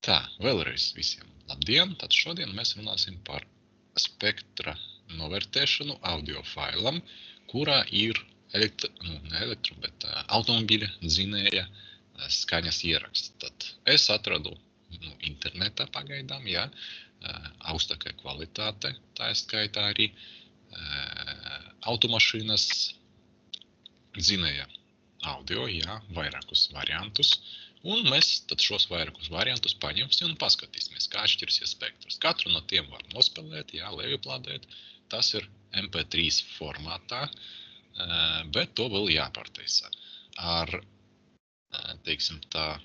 Tā, vēlreiz visiem labdien! Tad šodien mēs runāsim par spektra novērtēšanu audio failam, kurā ir automobīļa dzinēja skaņas ieraksts. Tad es atradu internetā pagaidām, jā, augstākā kvalitāte, tā skaitā arī automašīnas dzinēja audio, jā, vairākus variantus. Un mēs tad šos vairākus variantus paņemsim un paskatīsimies, kā atšķirsies spektrs. Katru no tiem var nospēlēt, jā, lejuplādēt. Tas ir MP3 formātā, bet to vēl jāpārtaisa. Ar, teiksim tā,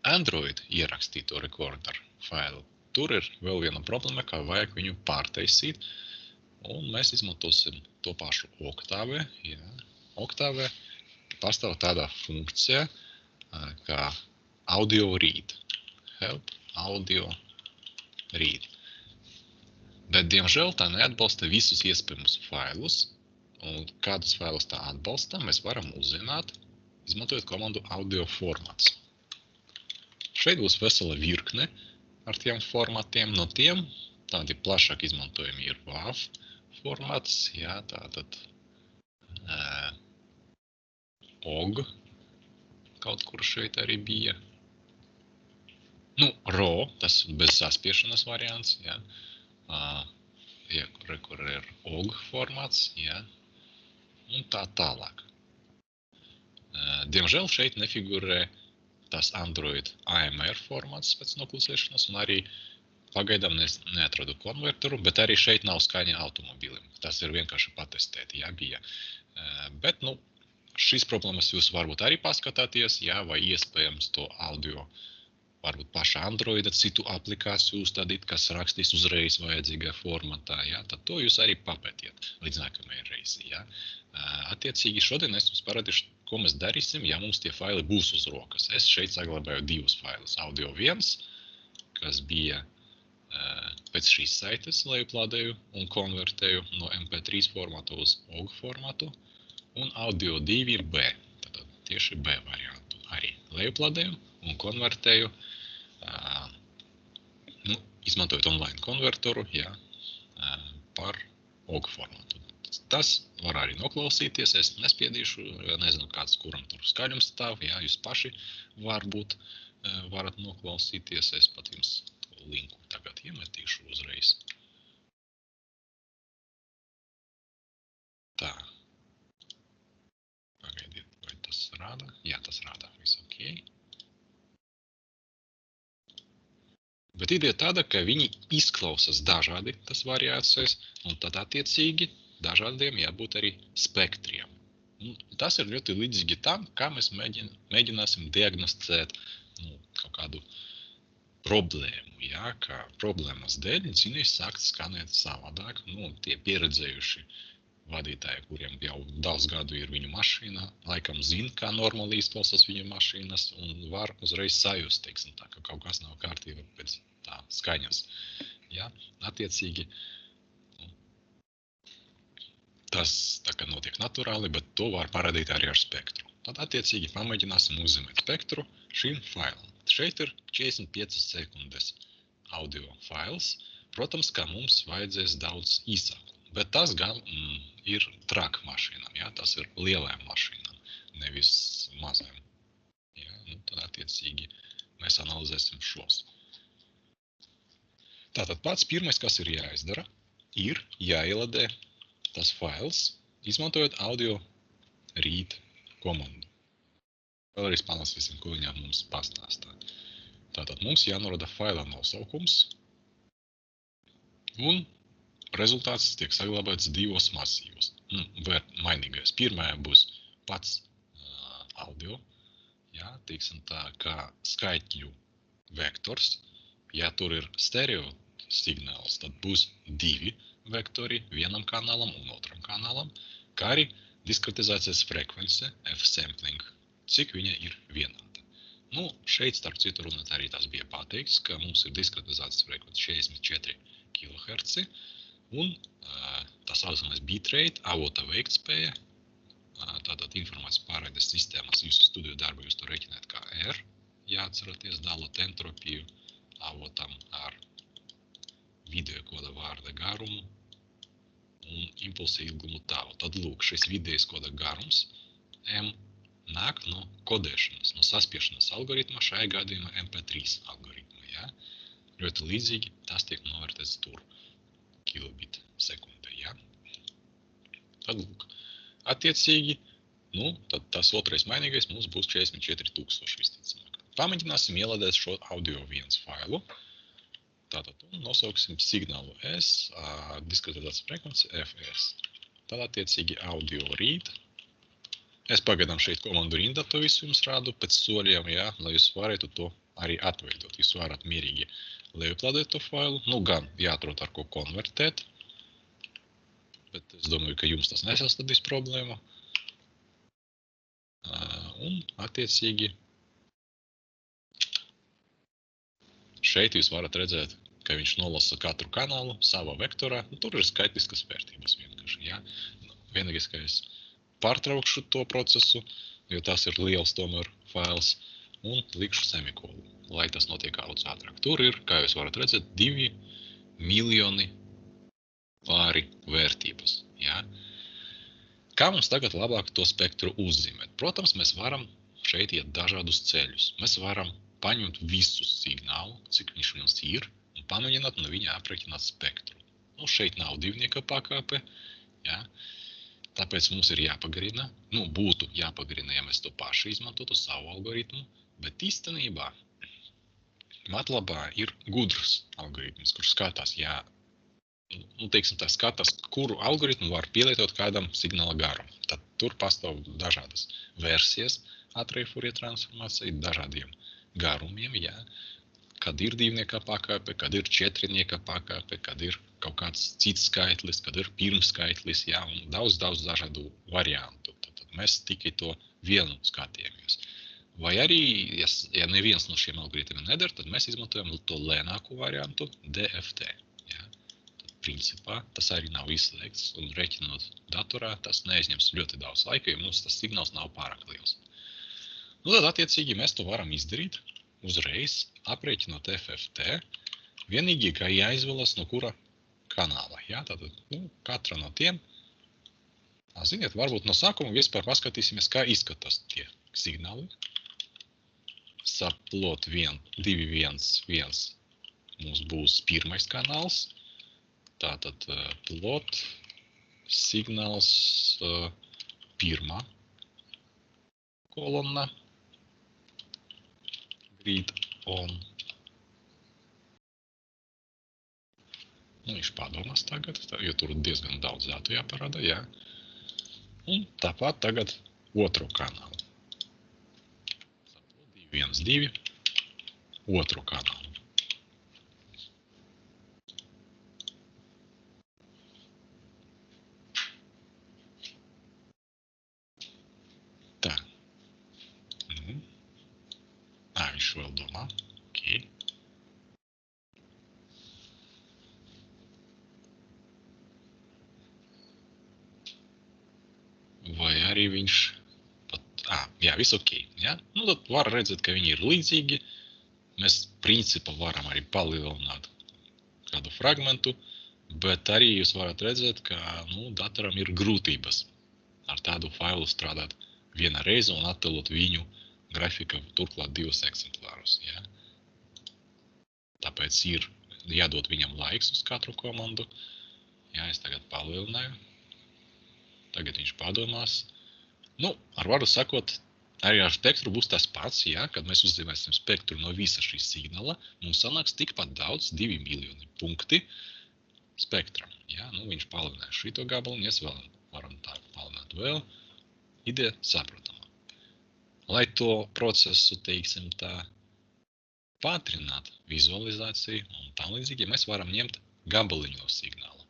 Android ierakstīto rekorderu failu. Tur ir vēl viena problēma, kā vajag viņu pārtaisīt. Un mēs izmantosim to pašu Octave. Jā. Octave pastāv tādā funkcijā, kā audio read. Help audio read. Bet, diemžēl, tā neatbalsta visus iespējamus failus. Un kādus failus tā atbalsta, mēs varam uzzināt, izmantojot komandu audio formats. Šeit būs vesela virkne ar tiem formatiem. No tiem tādi plašāk izmantojami ir WAV formats, jā, tātad OG kaut kur šeit arī bija. RAW, tas bez saspiešanas variants, jā. Kur ir OG formāts, jā. Un tā tālāk. Diemžēl šeit nefigurē tas Android AMR formāts pēc noklusēšanas, un arī pagaidām neatradu konverteru, bet arī šeit nav skaņa automobīlim. Tas ir vienkārši patestēt, jā, bija. Bet, šīs problēmas jūs varbūt arī paskatāties, jā, vai iespējams to audio varbūt paša Androida citu aplikāciju uzstādīt, kas rakstīs uzreiz vajadzīgā formatā, jā, tad to jūs arī papētiet līdz nākamajai reizi, jā. Attiecīgi šodien es jums parādīšu, ko mēs darīsim, ja mums tie faili būs uz rokas. Es šeit saglabāju divus failus. Audio 1, kas bija pēc šīs saites lejuplādēju un konvertēju no MP3 formātu uz OG formātu, un audio 2B, tātad tieši B variantu arī lejuplādēju un konvertēju, izmantojot online konvertoru, jā, par OG formātu. Tas var arī noklausīties, es nespiedīšu, nezinu, kāds kuram tur skaļums stāv, jā, jūs paši varbūt varat noklausīties, es pat jums to linku tagad iemetīšu uzreiz. Tā. Pagaidiet, vai tas rāda? Jā, tas rāda, viss ok. Bet ideja tāda, ka viņi izklausās dažādi, tas variācijas, un tad attiecīgi dažādiem jābūt arī spektriem. Tas ir ļoti līdzīgi tam, kā mēs mēģināsim diagnosticēt kaut kādu problēmu, jā, kā problēmas dēļ dzinējs sākt skanēt savādāk. Tie pieredzējuši vadītāji, kuriem jau daudz gadu ir viņu mašīna, laikam zina, kā normāli izklausās viņu mašīnas, un var uzreiz sajust, teiksim tā, ka kaut kas nav kārtība pēc tā skaņas. Jā, attiecīgi, tas tā kā notiek naturāli, bet to var parādīt arī ar spektru. Tad attiecīgi pamēģināsim uzzīmēt spektru šīm failam. Šeit ir 45 sekundes audio fails. Protams, ka mums vajadzēs daudz īsāk, bet tas gan ir truck mašīnām, jā, tas ir lielajām mašīnām, nevis mazajām. Jā, tad attiecīgi mēs analizēsim šos. Tātad pats pirmais, kas ir jāizdara, ir jāieladē tas fails, izmantojot audio read komandu. Vēlreiz palasīsim, ko viņam mums pastāstā. Tātad mums jānorada faila nosaukums, un rezultāts tiek saglabāts divos masīvos. Mainīgais. Pirmajā būs pats audio, jā, teiksim tā, kā skaitļu vektors. Ja tur ir stereo signāls, tad būs divi vektori vienam kanālam un otram kanālam, kā arī diskretizācijas frekvence, F-sampling, cik viņa ir vienāda. Šeit, starp citu runāt, arī tas bija pateikts, ka mums ir diskretizācijas frekvence 64 kHz, un tā saucamais bitrate, avota veiktspēja, tātad informācijas pārraides sistēmas, jūsu studiju darbu jūs to reiķināt kā R, jāatceraties, dalot entropiju, avotam ar video koda vārda garumu un impulsa ilgumu tavu. Tad lūk, šis vidējais koda garums M nāk no kodēšanas, no saspiešanas algoritma, šajā gadījumā MP3 algoritma. Ja? Ļoti līdzīgi tas tiek novērtēts tur, kilobit sekundē. Ja? Tad lūk, attiecīgi, tad tas otrais mainīgais mums būs 44,000 visticamāk. Pamēģināsim ielādēt šo audio 1 failu. Tātad nosauksim signālu S, diskretētās frekvenci FS. Tad attiecīgi audio read. Es pagaidām šeit komandu rindā to visu jums rādu pēc soļiem, ja, lai jūs varētu to arī atveidot. Jūs varat mierīgi lejuplādēt to failu. Gan jāatrod ar ko konvertēt, bet es domāju, ka jums tas nesastādīs problēmu. Un attiecīgi šeit jūs varat redzēt, ka viņš nolasa katru kanālu savā vektorā. Tur ir skaitliskas vērtības vienkārši. Ja? Vienīgais, ka es pārtraukšu to procesu, jo tas ir liels tomēr fails, un likšu semikolu, lai tas notiek daudz ātrāk. Tur ir, kā jūs varat redzēt, 2 miljoni pāri vērtības. Ja? Kā mums tagad labāk to spektru uzzīmēt? Protams, mēs varam šeit iet dažādus ceļus. Mēs varam paņemt visu signālu, cik viņš mums ir, un pamēģināt no viņa aprēķināt spektru. Šeit nav divnieka pakāpe, ja? Tāpēc mums ir jāpagarina, būtu jāpagarina, ja mēs to paši izmantotu savu algoritmu, bet īstenībā MATLABā ir gudrs algoritms, kurš skatās, skatās, kuru algoritmu var pielietot kādam signāla garam. Tad tur pastāv dažādas versijas ātrai Fourier transformācijai, dažādiem garumiem, ja? Kad ir divnieka pakāpe, kad ir četrnieka pakāpe, kad ir kaut kāds cits skaitlis, kad ir pirmskaitlis, ja? Un daudz dažādu variantu. Tad mēs tikai to vienu skatījāmies. Vai arī, ja neviens no šiem algoritmiem neder, tad mēs izmantojam to lēnāku variantu DFT. Ja? Tad, principā, tas arī nav izslēgts, un reķinot datorā, tas neaizņems ļoti daudz laika, jo mums tas signāls nav pārāk liels. Tad, attiecīgi, mēs to varam izdarīt uzreiz, aprēķinot FFT, vienīgi, ka jāizvēlas no kura kanāla. Ja? Tātad, katra no tiem, ziniet, varbūt no sākuma vispār paskatīsimies, kā izskatās tie signāli. Saplot 2.1.1 mums būs pirmais kanāls, tātad plot signāls pirmā kolonna, read on. Viņš padomās tagad, jo tur diezgan daudz datu jāparāda, jā. Un tāpat tagad otro kanālu. 2.1.2, otro kanālu. Tā. Viņš vēl domā. Ok. Vai arī viņš pat... jā, viss ok. Ja? Tad var redzēt, ka viņi ir līdzīgi. Mēs principā varam arī palielināt kādu fragmentu, bet arī jūs varat redzēt, ka datoram ir grūtības ar tādu failu strādāt viena reize un attēlot viņu grafika turklāt 2 eksemplārus. Ja? Tāpēc ir jādod viņam laiks uz katru komandu. Jā, es tagad palielināju. Tagad viņš padomās. Ar varu sakot, arī ar spektru būs tas pats, ja? Kad mēs uzzīmēsim spektru no visa šī signāla, mums sanāks tikpat daudz, 2 miljoni punkti spektram. Ja? Viņš palielināja šito gabalu, mēs vēl varam tā palielināt vēl. Ideja saprotama. Lai to procesu, teiksim tā, pātrināt vizualizāciju un tā līdzīgi, mēs varam ņemt gabaliņu no signāla.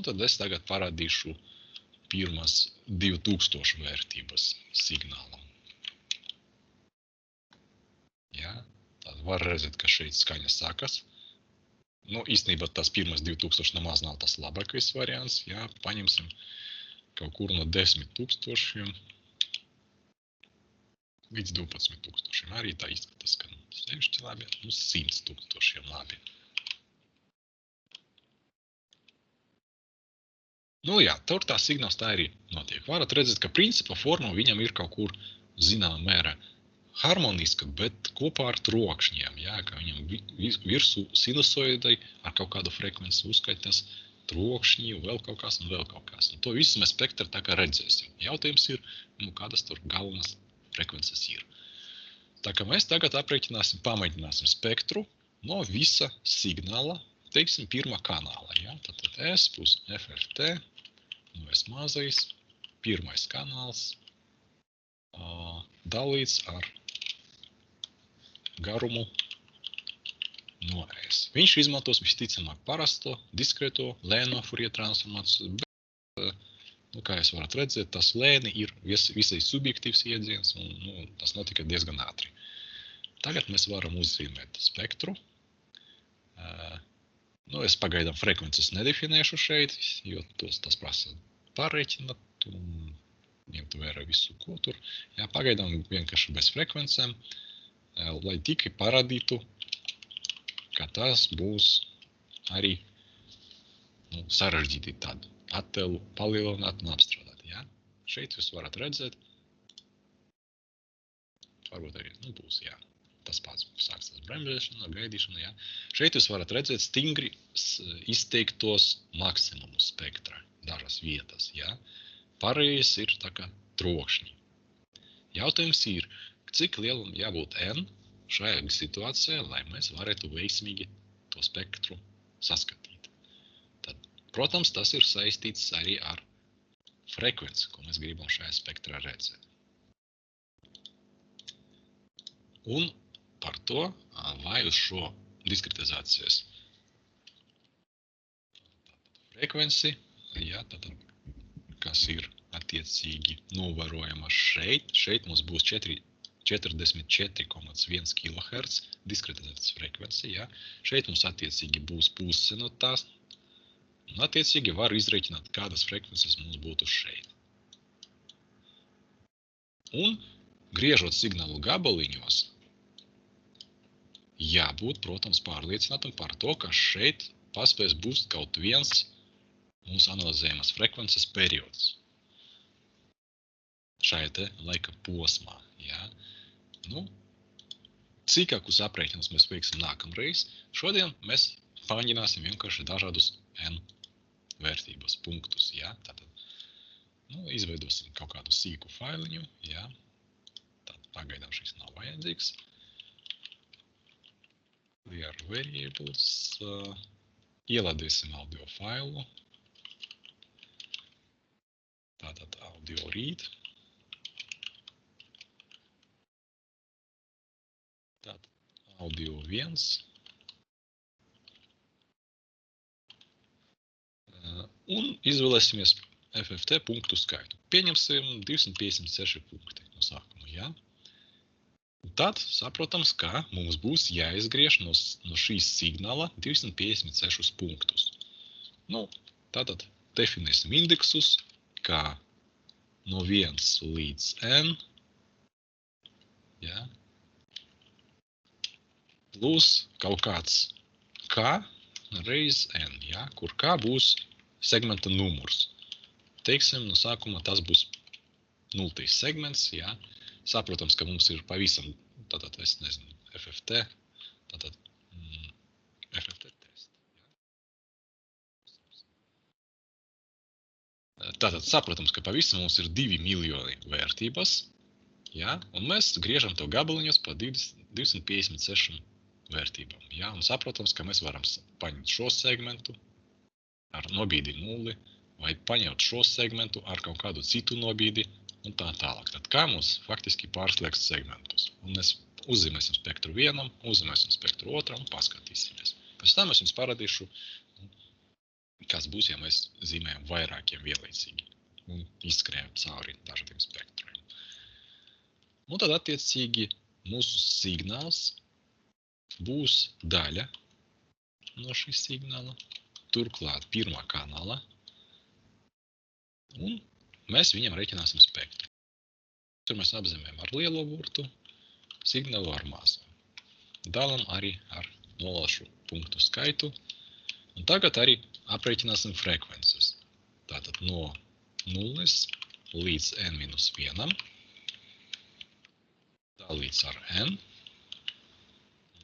Tad es tagad parādīšu pirmas 2000 vērtības signālam. Ja? Tad var redzēt, ka šeit skaņa sākas. Īstenībā tas pirmas 2000 nemaz nav tas labākais variants. Ja? Paņemsim kaut kur no 10 000. līdz 12,000. Arī tā izskatās, ka sevišķi labi, 100,000 labi. Nu jā, tur tā signāls tā arī notiek. Varat redzēt, ka principā forma viņam ir kaut kur zināmā mērā harmoniska, bet kopā ar trokšņiem, jā, ka viņam virsū sinusoidai ar kaut kādu frekvenci uzskaitās trokšņi, vēl kaut kas un vēl kaut kas. Un to visu mēs spektrā tā kā redzēsim. Jautājums ir, kādas tur galvenas frekvences ir. Tā kā mēs tagad aprēķināsim, pamēģināsim spektru no visa signāla, teiksim, pirmā kanāla. Ja? Tātad S plus FFT, S mazais, pirmais kanāls, dalīts ar garumu no S. Viņš izmantos visticamāk parasto, diskrēto, lēno Fourier transformāciju, bet, kā jūs varat redzēt, tas lēni ir visai subjektīvs iedziens, un tas notika diezgan ātri. Tagad mēs varam uzzīmēt spektru. Es pagaidām frekvences nedefinēšu šeit, jo tas prasa pārreikināt un ņemt vērā visu, ko tur. Jā, pagaidām vienkārši bez frekvencēm, lai tikai parādītu, ka tas būs arī sarežģīti tādu attēlu palielināt un apstrādāt. Jā. Šeit jūs varat redzēt, varbūt arī būs, jā. Tas pats sāksies bremzēšana, gaidīšana. Jā. Šeit jūs varat redzēt stingri izteiktos maksimumus spektrā, dažas vietas. Jā. Pārējais ir tā kā trokšņi. Jautājums ir, cik lielam jābūt N šajā situācijā, lai mēs varētu veiksmīgi to spektru saskatīt. Tad, protams, tas ir saistīts arī ar frekvenci, ko mēs gribam šajā spektrā redzēt. Un par to, vai uz šo diskretizācijas frekvenci, jā, tātad, kas ir attiecīgi novērojama šeit mums būs 44,1 kHz diskretizācijas frekvenci, jā. Šeit mums attiecīgi būs puse no tās, un attiecīgi var izreikināt, kādas frekvences mums būtu šeit. Un griežot signālu gabaliņos, jābūt, protams, pārliecinātam par to, ka šeit paspēs būt kaut viens mūsu analizējumās frekvences periods šajā te laika posmā. Jā. Cīkākus aprēķinus mēs veiksim nākamreiz. Šodien mēs pamēģināsim vienkārši dažādus N vērtības punktus. Jā. Tātad, izveidosim kaut kādu sīku failiņu. Jā. Tātad pagaidām šis nav vajadzīgs. Clear variables, ielādēsim audio failu, tātad audio read, tātad audio 1, un izvēlēsimies FFT punktu skaitu. Pieņemsim 256 punkti no sākuma, jā. Tad saprotams, ka mums būs jāizgriež no šīs signāla 256 punktus. Tātad definēsim indeksus, kā no 1 līdz N, jā, plus kaut kāds K reiz N, jā, kur K būs segmenta numurs. Teiksim, no sākuma tas būs 0. segments, jā. Saprotams, ka mums ir pavisam, tātad, es nezinu, FFT, tātad FFT test. Tātad, saprotams, ka pavisam mums ir 2 miljoni vērtības, jā, un mēs griežam to gabaliņus pa 256 vērtībām, jā, un saprotams, ka mēs varam paņemt šo segmentu ar nobīdi 0, vai paņemt šo segmentu ar kaut kādu citu nobīdi, un tā tālāk. Tad kā mums faktiski pārslēgs segmentus? Un mēs uzzīmēsim spektru vienam, uzzīmēsim spektru otram un paskatīsimies. Pēc tam es jums parādīšu, kas būs, ja mēs zīmējam vairākiem vienlaicīgi un izskrējam cauri dažādiem spektriem. Un tad attiecīgi mūsu signāls būs daļa no šī signāla, turklāt pirmā kanāla, un mēs viņam reiķināsim spektru. spektru mēs apzīmējam ar lielo burtu, signālu ar mazo. Dalam arī ar nolašu punktu skaitu. Un tagad arī aprēķināsim frekvences. Tātad no 0 līdz n-1 dalīts ar n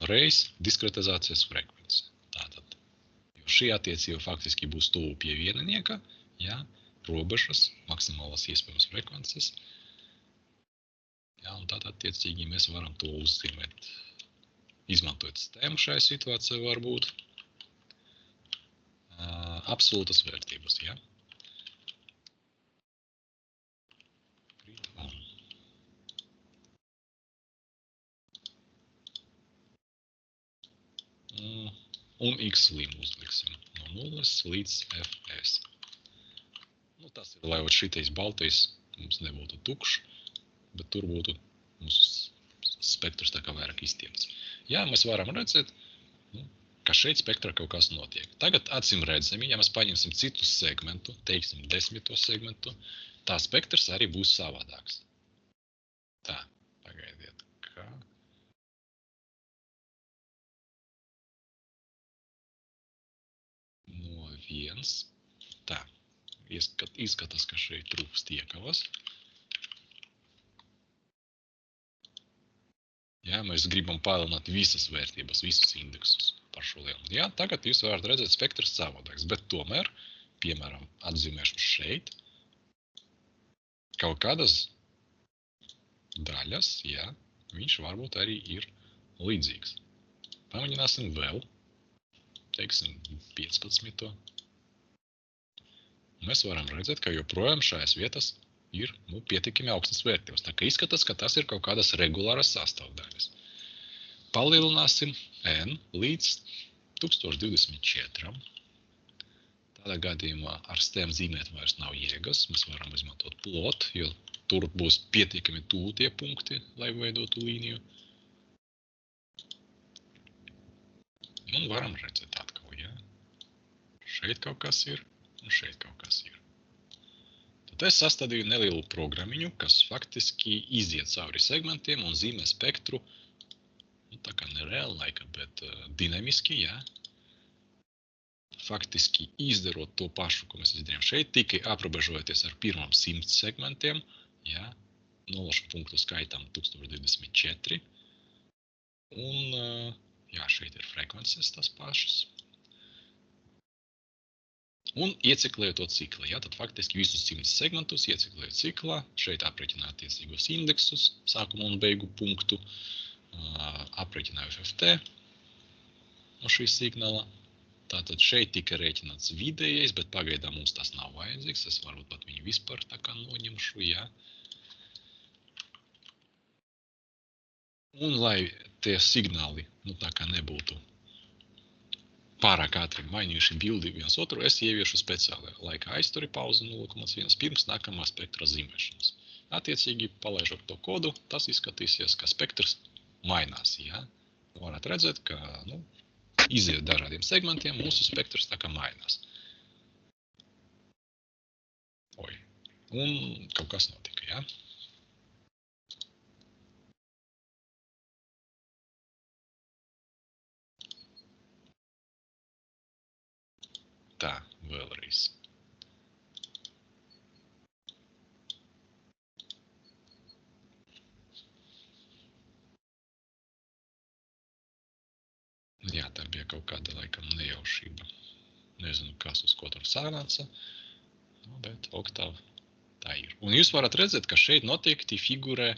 reiz diskretizācijas frekvence. Tātad, jo šī attiecība faktiski būs tuvu pie vieninieka, ja, robežas, maksimālās iespējamas frekvences. Ja, un tad attiecīgi mēs varam to uzzīmēt, izmantojot sistēmu šajā situācijā varbūt. Absolūtas vērtības, ja. Un x līmu uzliksim no 0 līdz fs. Nu, tas ir, lai šitais baltais mums nebūtu tukšs, bet tur būtu mūsu spektrs tā kā vairāk iztiemts. Jā, mēs varam redzēt, ka šeit spektrā kaut kas notiek. Tagad acīm redzami, ja mēs paņemsim citu segmentu, teiksim 10. segmentu, tā spektrs arī būs savādāks. Tā, pagaidiet, kā... No 1. Tā, izskatās, ka šeit trūkst iekavas. Ja, mēs gribam palielināt visas vērtības, visus indeksus par šo lielumu. Ja, tagad jūs varat redzēt spektrs savādāks, bet tomēr, piemēram, atzīmēšu šeit kaut kādas daļas, ja, viņš varbūt arī ir līdzīgs. Pamēģināsim vēl, teiksim, 15. Mēs varam redzēt, ka joprojām šajās vietas ir pietiekami augstas vērtības. Tā kā izskatās, ka tas ir kaut kādas regulāras sastāvdaļas. Palielināsim n līdz 1024. Tādā gadījumā ar stēm zīmēt vairs nav jēgas. Mēs varam izmantot plot, jo tur būs pietiekami tuvu tie punkti, lai veidotu līniju. Un varam redzēt atkal, ja? Šeit kaut kas ir, un šeit kaut kas ir. Tad es sastādīju nelielu programmiņu, kas faktiski iziet cauri segmentiem un zīmē spektru, tā kā nereāli laika, bet dinamiski, ja? Faktiski izdarot to pašu, ko mēs izdarījām šeit, tikai aprobežojoties ar pirmām 100 segmentiem, ja? Nolašu punktu skaitam 1024. Un, jā, šeit ir frekvences tas pašas. Un ieciklēju to ciklu, ja? Tad faktiski visus 100 segmentus ieciklēju ciklā, šeit aprēķināju attiecīgos indeksus, sākuma un beigu punktu, aprēķināju FFT no šī signāla. Tātad šeit tika rēķināts vidējais, bet pagaidām mums tas nav vajadzīgs. Es varbūt pat viņu vispār tā kā noņemšu, ja. Un lai tie signāli, tā kā nebūtu pārāk ātri mainījuši bildi viens otru, es ieviešu speciāli laika aizturi pauzi 0,1 pirms nākamā spektra zīmēšanas. Attiecīgi, palaižot to kodu, tas izskatīsies, ka spektrs mainās, ja. Varat redzēt, ka, izējot dažādiem segmentiem, mūsu spektrs tā kā mainās. Un kaut kas notika, ja? Tā, vēlreiz. Jā, tā bija kaut kāda, laikam, nejaušība. Nezinu, kas uz ko tur sanāca, bet oktāva tā ir. Un jūs varat redzēt, ka šeit noteikti figurē,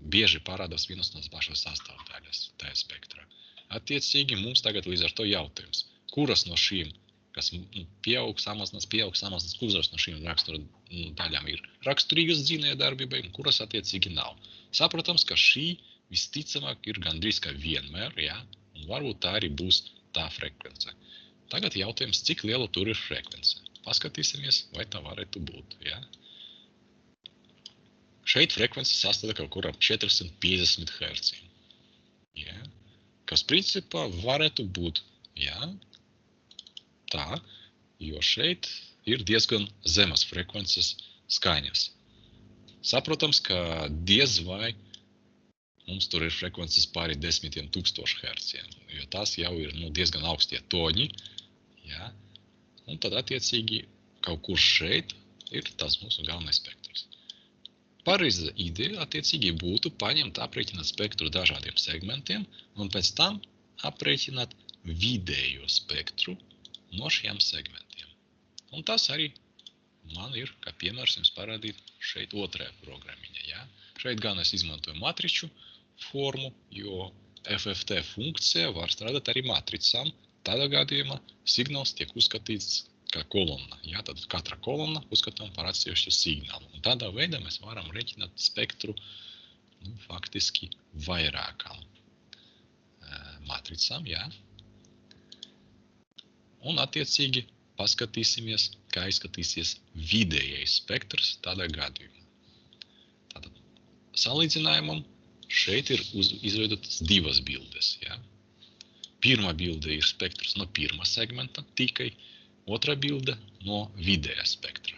bieži parādās vienas no pašas sastāvdaļas tajā spektrā. Attiecīgi, mums tagad līdz ar to jautājums, kuras no šīm, kas pieaug, samazinās, kuras no šīm rakstura daļām ir raksturīgas dzinēja darbībai, un kuras attiecīgi nav. Saprotams, ka šī visticamāk ir gandrīz kā vienmēr, ja? Un varbūt tā arī būs tā frekvence. Tagad jautājums, cik liela tur ir frekvence. Paskatīsimies, vai tā varētu būt. Ja? Šeit frekvence sastāda kaut kur ap 450 Hz. Ja? Kas principā varētu būt, ja? Tā, jo šeit ir diezgan zemas frekvences skaņas. Saprotams, ka diez vai mums tur ir frekvences pāri 10 000 herciem, jo tas jau ir diezgan augstie toņi. Ja? Un tad attiecīgi kaut kur šeit ir tas mūsu galvenais spektrs. Pareiza ideja attiecīgi būtu paņemt, aprēķināt spektru dažādiem segmentiem un pēc tam aprēķināt vidējo spektru no šiem segmentiem. Un tas arī man ir, kā piemērs jums parādīt šeit otrajā programmiņā. Ja? Šeit gan es izmantoju matriču formu, jo FFT funkcija var strādāt arī matricām. Tādā gadījumā signāls tiek uzskatīts kā kolonna. Ja? Tad katra kolonna uzskatām par atsevišķu signālu. Un tādā veidā mēs varam rēķināt spektru faktiski vairākām matricām. Ja? Un attiecīgi paskatīsimies, kā izskatīsies vidējais spektrs tādā gadījumā. Tātad salīdzinājumam šeit ir izveidotas divas bildes. Ja? Pirmā bilde ir spektrs no pirmā segmenta tikai, otrā bilde no vidējā spektra.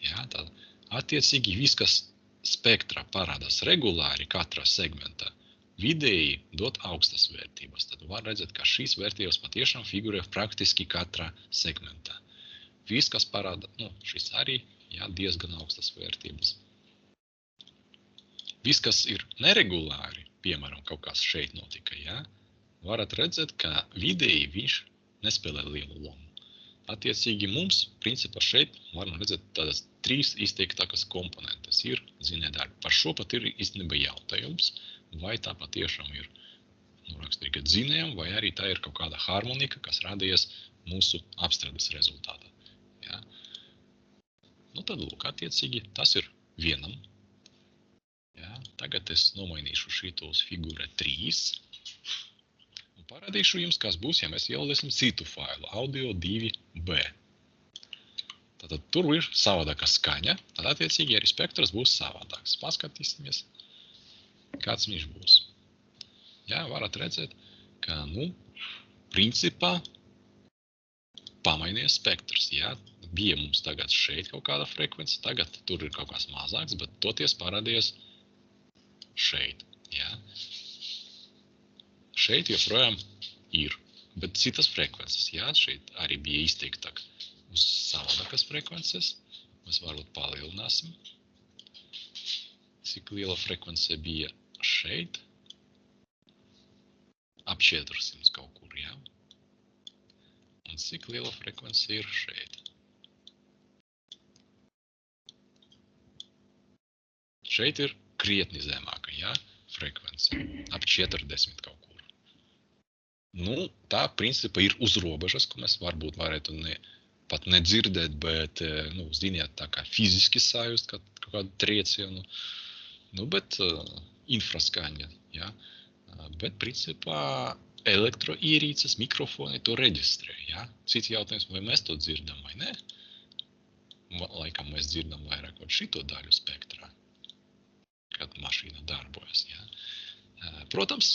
Ja? Tad attiecīgi viss, kas spektrā parādās regulāri katrā segmentā, vidēji dot augstas vērtības. Tad var redzēt, ka šīs vērtības patiešām figurē praktiski katrā segmentā. Viss, kas parāda, šis arī diezgan augstas vērtības. Viss, kas ir neregulāri, piemēram, kaut kas šeit notika, varat redzēt, ka vidēji viņš nespēlē lielu lomu. Attiecīgi mums, principā šeit, varam redzēt tādas trīs izteiktākas komponentes. Ir zinēdarbi. Par šo pat ir īstenībā jautājums, vai tā patiešām ir raksturīga dzinējuma, vai arī tā ir kaut kāda harmonika, kas rādījies mūsu apstrādes rezultātā. Ja? Tad lūk, attiecīgi, tas ir vienam. Ja? Tagad es nomainīšu šito uz figūra 3. Un parādīšu jums, kas būs, ja mēs ieladīsim citu failu, audio 2b. Tātad tur ir savādāka skaņa, tad attiecīgi arī spektrs būs savādāks. Paskatīsimies, kāds viņš būs. Jā, varat redzēt, ka, principā pamainījies spektrs. Jā. Bija mums tagad šeit kaut kāda frekvence, tagad tur ir kaut kas mazāks, bet toties parādījies šeit. Jā. Šeit joprojām ir, bet citas frekvences. Jā, šeit arī bija izteiktāk uz savādākas frekvences. Mēs varbūt palielināsim. Cik liela frekvence bija šeit? Ap 400 kaut kur, jā. Un cik liela frekvence ir šeit? Šeit ir krietni zemāka, jā, frekvence. Ap 40 kaut kur. Tā principā ir uz robežas, ko mēs varbūt varētu pat nedzirdēt, bet, ziniet, tā kā fiziski sajust kaut kādu triecienu. Bet infraskaņa, ja? Bet principā elektroierīces, mikrofoni to reģistrē, ja? Cits jautājums, vai mēs to dzirdam vai ne? Laikam mēs dzirdam vairāk šito daļu spektrā, kad mašīna darbojas, ja? Protams,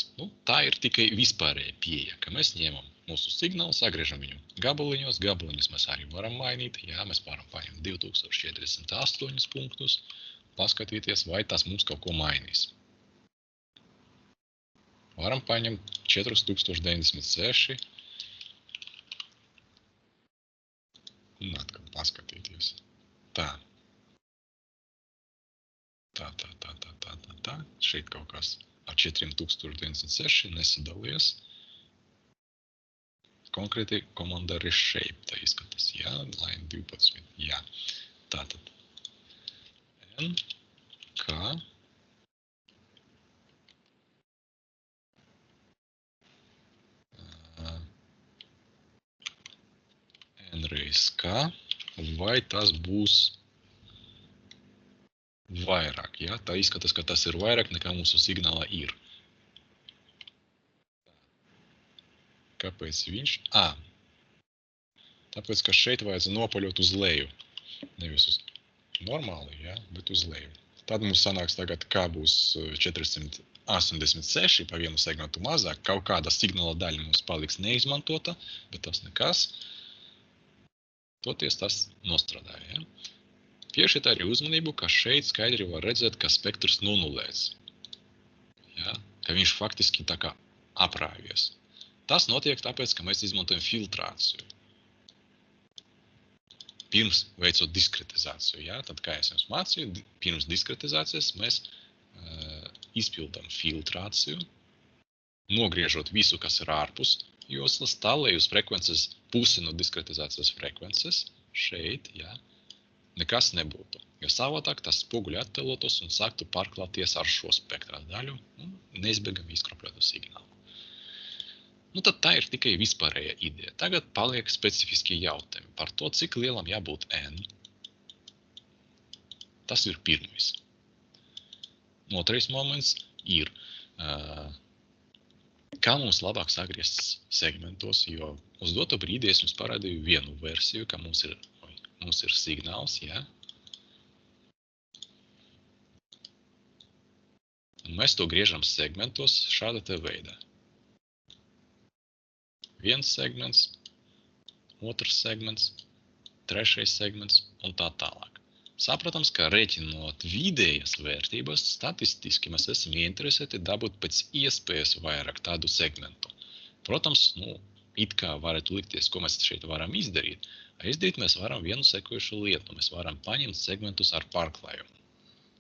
tā ir tikai vispārēja pieeja, ka mēs ņemam mūsu signālu, sagriežam viņu gabaliņos, gabaliņus mēs arī varam mainīt, ja? Mēs varam paņemt 2048 punktus, paskatīties, vai tas mums kaut ko mainīs. Varam paņemt 4096 un atkal paskatīties. Tā. Šeit kaut kas ar 4096 nesadalies. Konkrēti komanda reshape tā izskatās. Jā, line 12. Jā. Tātad. N, K, N reiz K, vai tas būs vairāk, ja? Tā izskatās, ka tas ir vairāk nekā mūsu signālā ir. Kāpēc viņš? Tāpēc, ka šeit vajadz nopaļot uz leju. Nevis uz normāli, ja? Bet uz leju. Tad mums sanāks tagad, kā būs 486 pa vienu segmentu mazāk. Kaut kāda signāla daļa mums paliks neizmantota, bet tas nekas. Toties tas nostrādāja, ja? Piešķiet arī uzmanību, ka šeit skaidri var redzēt, ka spektrs nonulēts. Ja? Ka viņš faktiski tā kā aprāvies. Tas notiek tāpēc, ka mēs izmantojam filtrāciju. Pirms veicot diskretizāciju. Ja? Tad, kā es jums mācīju, pirms diskretizācijas mēs izpildām filtrāciju, nogriežot visu, kas ir ārpus joslas, tā, lai uz frekvences pusi no diskretizācijas frekvences šeit, ja, nekas nebūtu. Jo savādāk tas spoguļi attēlotos un sāktu pārklāties ar šo spektrā daļu un neizbēgami izkropļotu signālu. Nu, tad tā ir tikai vispārēja ideja. Tagad paliek specifiski jautājumi par to, cik lielam jābūt N. Tas ir pirmais. Otrais moments ir, kā mums labāk sagriezt segmentos, jo uz doto brīdi es jums parādīju vienu versiju, ka mums ir signāls, ja? Un mēs to griežam segmentos šāda te veidā. Viens segments, otrs segments, trešais segments un tā tālāk. Saprotams, ka rēķinot vidējas vērtības, statistiski mēs esam interesēti dabūt pēc iespējas vairāk tādu segmentu. Protams, it kā varētu likties, ko mēs šeit varam izdarīt. Izdarīt mēs varam vienu sekojušu lietu. Mēs varam paņemt segmentus ar pārklājumu.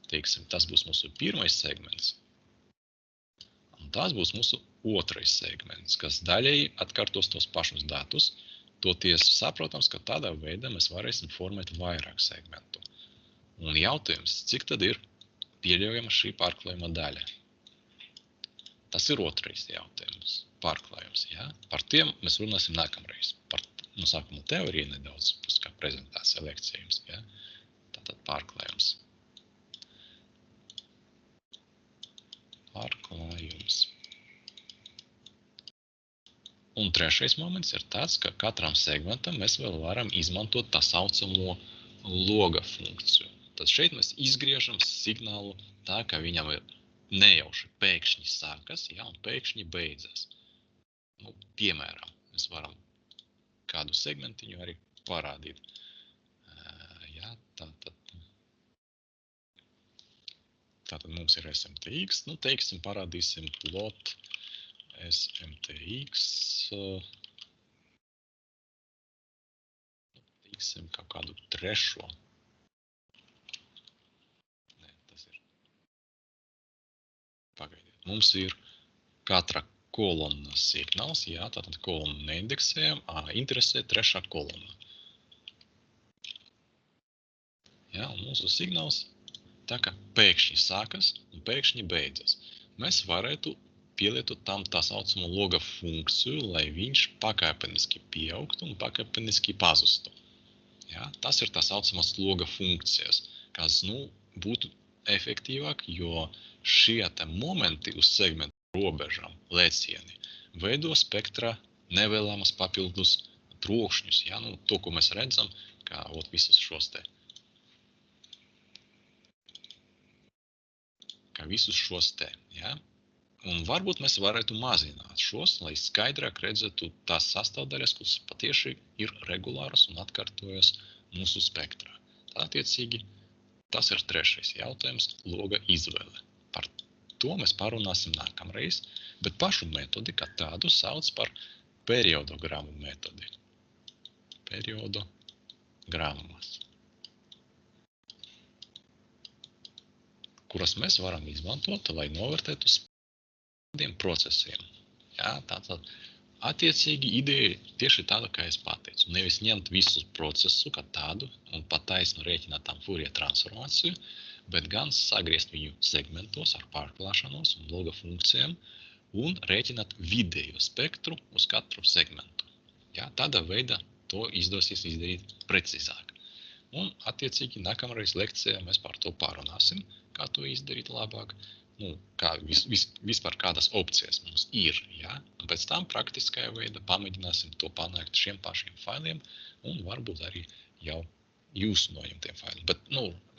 Teiksim, tas būs mūsu pirmais segments. Un tas būs mūsu otrais segments, kas daļēji atkārtos tos pašus datus. Toties saprotams, ka tādā veidā mēs varēsim formēt vairāk segmentu. Un jautājums, cik tad ir pieļaujama šī pārklājuma daļa? Tas ir otrais jautājums, pārklājums. Ja? Par tiem mēs runāsim nākamreiz. Par sākuma teoriju nedaudz, kā prezentācija lekcijums. Ja? Tātad pārklājums. Pārklājums. Un trešais moments ir tāds, ka katram segmentam mēs vēl varam izmantot tā saucamo loga funkciju. Tad šeit mēs izgriežam signālu tā, ka viņam ir nejauši pēkšņi sākas, ja, un pēkšņi beidzas. Piemēram, mēs varam kādu segmentiņu arī parādīt. Ja, tātad mums ir SMTX, teiksim, parādīsim plot SMTX, teiksim, kādu trešo. Pagaidiet. Mums ir katra kolonna signāls, jā, tātad kolonu neindeksējam, interesē trešā kolona. Jā, un mūsu signāls tā kā pēkšņi sākas un pēkšņi beidzas. Mēs varētu pielietot tam tā saucamo loga funkciju, lai viņš pakāpeniski pieaugtu un pakāpeniski pazustu. Jā, tas ir tā saucamās loga funkcijas, kas, būtu efektīvāk, jo šie te momenti uz segmentu robežām, lēcieni, veido spektrā nevēlamas papildus trokšņus, ja? To, ko mēs redzam, kā visus šos te. Ja? Un varbūt mēs varētu mazināt šos, lai skaidrāk redzētu tās sastāvdaļas, kuras patieši ir regulāras un atkārtojas mūsu spektrā. Attiecīgi, tas ir trešais jautājums – loga izvēle. Par to mēs parunāsim nākamreiz, bet pašu metodi, kā tādu sauc par periodogramu metodi. Periodogrammas, kuras mēs varam izmantot, lai novērtētu tādiem procesiem. Jā, tātad attiecīgi ideja tieši tāda, kā es pateicu. Nevis ņemt visu procesu kā tādu un pataisnu rēķināt tam Fourier transformāciju, bet gan sagriezt viņu segmentos ar pārklāšanos un loga funkcijām un rēķināt vidējo spektru uz katru segmentu. Jā, tādā veidā to izdosies izdarīt precīzāk. Un, attiecīgi, nākamreiz lekcijā mēs par to pārunāsim, kā to izdarīt labāk, kā vispār kādas opcijas mums ir. Ja? Un pēc tam praktiskajā veidā pamēģināsim to panākt šiem pašiem failiem un varbūt arī jau jūsu noņemtiem failiem. Bet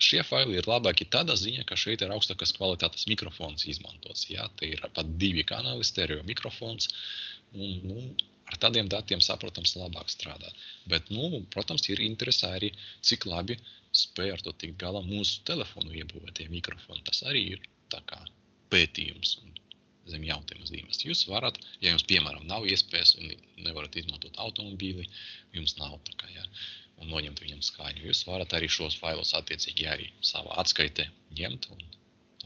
šie faili ir labāki tādā ziņā, ka šeit ir augstākas kvalitātes mikrofons izmantots. Ja? Te ir pat 2 kanāli stereo mikrofons. Un, ar tādiem datiem, saprotams, labāk strādāt. Bet, protams, ir interesē arī, cik labi spēja ar to tikt galā. Mūsu telefonu iebūvētie mikrofoni, tas arī ir tā kā pētījums zem jautājuma zīmes. Jūs varat, ja jums, piemēram, nav iespējas un nevarat izmantot automobīli, jums nav tā kā, ja, un noņemt viņam skaņu, jūs varat arī šos failus attiecīgi arī savā atskaitē ņemt un,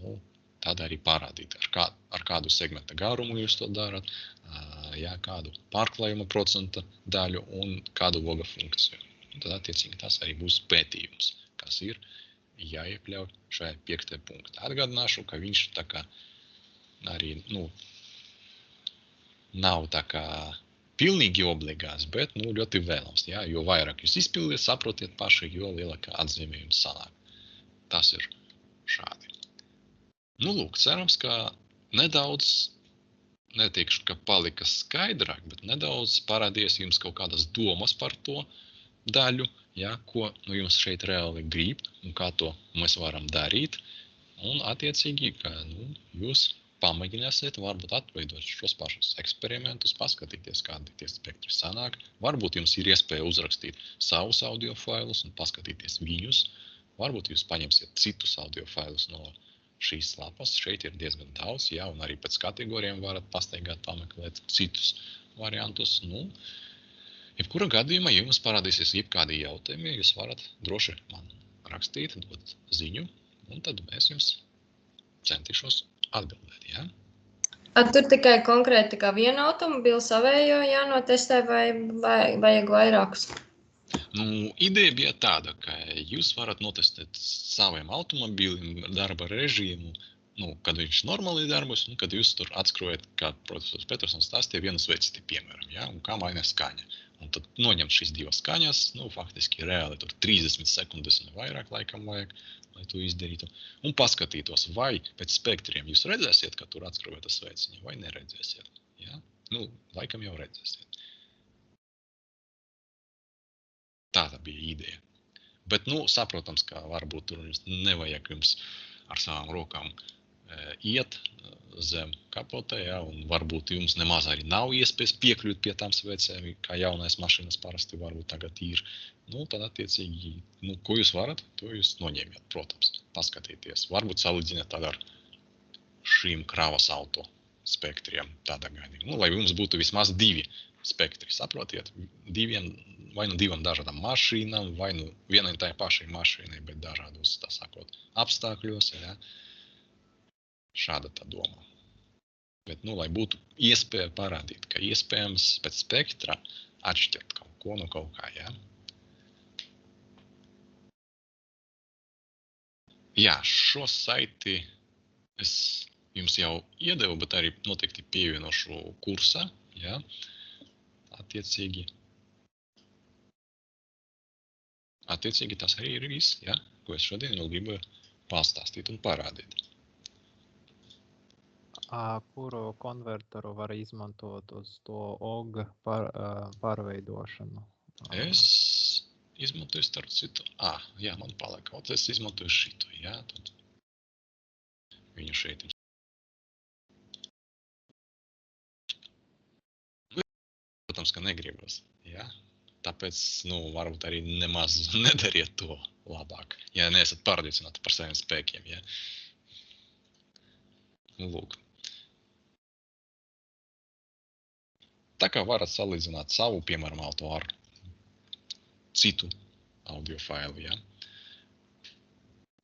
nu, tad arī parādīt, ar kādu segmenta garumu jūs to darat, jā, kādu pārklājuma procenta daļu un kādu loga funkciju. Un tad attiecīgi tas arī būs pētījums, kas ir jāiekļauj šajā 5. punktā. Atgādināšu, ka viņš tā kā arī, nav tā kā pilnīgi obligāts, bet, ļoti vēlams, jā, jo vairāk jūs izpildiet, saprotiet paši, jo lielākā atzīme jums sanāk. Tas ir šādi. Lūk, cerams, ka nedaudz, neteikšu, ka palika skaidrāk, bet nedaudz parādījās jums kaut kādas domas par to daļu, ja, ko jums šeit reāli grib un kā to mēs varam darīt. Un attiecīgi, ka jūs pamēģināsiet varbūt atveidot šos pašus eksperimentus, paskatīties, kādi tie spektri sanāk. Varbūt jums ir iespēja uzrakstīt savus audio failus un paskatīties viņus. Varbūt jūs paņemsiet citus audio failus no šīs lapas. Šeit ir diezgan daudz, jā, un arī pēc kategorijām varat pastaigāt, pameklēt citus variantus. Jebkura gadījumā, ja jums parādīsies jebkādi jautājumi, jūs varat droši man rakstīt, dot ziņu, un tad mēs jums centīšos atbildēt, jā? Tur tikai konkrēti kā vienu automobīlu savējo jānotestē vai vajag vairākus? Ideja bija tāda, ka jūs varat notestēt saviem automobīlim darba režīmu, kad viņš normāli darbojas, un kad jūs tur atskrojat, kā profesors Petersons stāstīja, vienu sveci, piemēram, ja, un kā mainās skaņa. Un tad noņemt šīs divas skaņas, faktiski reāli tur 30 sekundes un vairāk laikam vajag, lai to izdarītu. Un paskatītos, vai pēc spektriem jūs redzēsiet, ka tur atskrojat sveciņu, vai neredzēsiet. Ja? Laikam jau redzēsiet. Tāda bija ideja. Bet, saprotams, ka varbūt tur nevajag jums ar savām rokām iet zem kapotē, ja, un varbūt jums nemaz arī nav iespējas piekļūt pie tām svecēm, kā jaunais mašīnas parasti varbūt tagad ir. Tad attiecīgi, ko jūs varat, to jūs noņemiet, protams, paskatīties. Varbūt salīdziniet tad ar šīm kravas auto spektriem tādā gadījumā. Lai jums būtu vismaz 2 spektri, saprotiet, vai divam dažādām mašīnām, vai vienai tai pašai mašīnai, bet dažādos, tā sakot, apstākļos, ja. Šāda tā doma. Bet, lai būtu iespēja parādīt, ka iespējams pēc spektra atšķirt kaut ko no kaut kā, ja. Jā, šo saiti es jums jau iedevu, bet arī noteikti pievienošu kursā, ja. Attiecīgi tas arī ir viss, ja, ko es šodien vēl gribu pastāstīt un parādīt. Kuru konvertoru var izmantot uz to OG pārveidošanu? Es izmantoju starp citu. Jā, man palika. Es izmantoju šito, jā, tad viņu šeit. Protams, ka negribas, jā. Tāpēc, varbūt arī nemaz nedariet to labāk, ja neesat pārliecināti par saviem spēkiem, jā. Lūk. Tā kā varat salīdzināt savu, piemēram, auto ar citu audio failu, jā.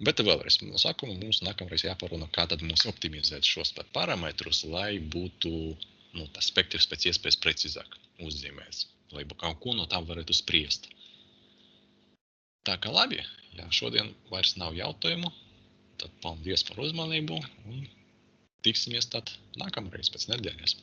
Bet vēlreiz, no sākuma mums nākamreiz jāparunā, kā tad mums optimizēt šos parametrus, lai būtu, tas spektrs pēc iespējas precīzāk uzzīmēs, lai kaut ko no tām varētu spriest. Tā kā labi, ja šodien vairs nav jautājumu, tad paldies par uzmanību un tiksimies tad nākamreiz pēc nedēļas.